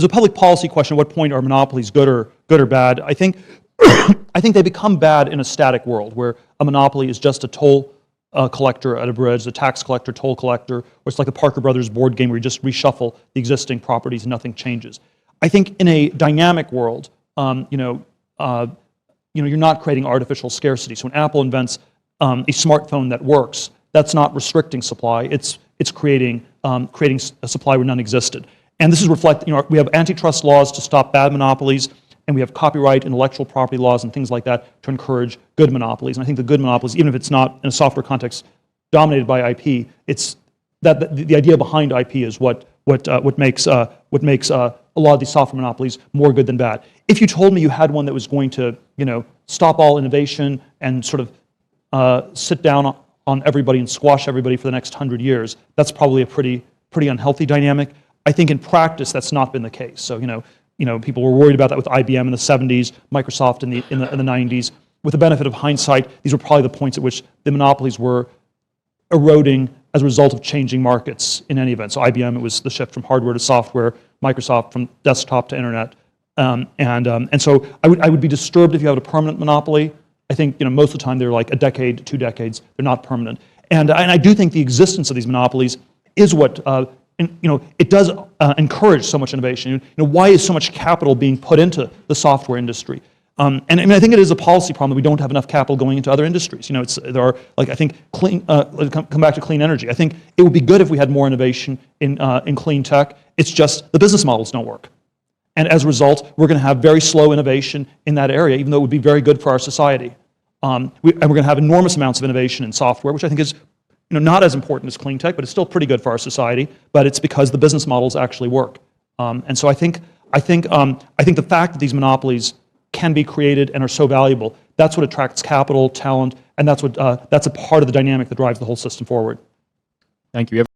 There's a public policy question: at what point are monopolies good or bad? I think I think they become bad in a static world where a monopoly is just a toll collector at a bridge, a tax collector, toll collector, or it's like a Parker Brothers board game where you just reshuffle the existing properties and nothing changes. I think in a dynamic world, you're not creating artificial scarcity. So when Apple invents a smartphone that works, that's not restricting supply. It's creating a supply where none existed. And this is reflected. We have antitrust laws to stop bad monopolies, and we have copyright, intellectual property laws, and things like that to encourage good monopolies. And I think the good monopolies, even if it's not in a software context dominated by IP, it's that the idea behind IP is what makes a lot of these software monopolies more good than bad. If you told me you had one that was going to stop all innovation and sort of sit down on everybody and squash everybody for the next 100 years, that's probably a pretty unhealthy dynamic. I think in practice that's not been the case. So people were worried about that with IBM in the 70s, Microsoft in the 90s. With the benefit of hindsight, these were probably the points at which the monopolies were eroding as a result of changing markets in any event. So IBM, it was the shift from hardware to software, Microsoft from desktop to internet. And so I would be disturbed if you have a permanent monopoly. I think most of the time they're like a decade, 2 decades. They're not permanent. And I do think the existence of these monopolies is what it does encourage so much innovation. Why is so much capital being put into the software industry? And I think it is a policy problem that we don't have enough capital going into other industries. There are I think clean. Come back to clean energy. I think it would be good if we had more innovation in clean tech. It's just the business models don't work, and as a result, we're going to have very slow innovation in that area, even though it would be very good for our society. And we're going to have enormous amounts of innovation in software, which I think is not as important as clean tech, but it's still pretty good for our society. But it's because the business models actually work. And so I think the fact that these monopolies can be created and are so valuable, that's what attracts capital, talent, and that's a part of the dynamic that drives the whole system forward. Thank you.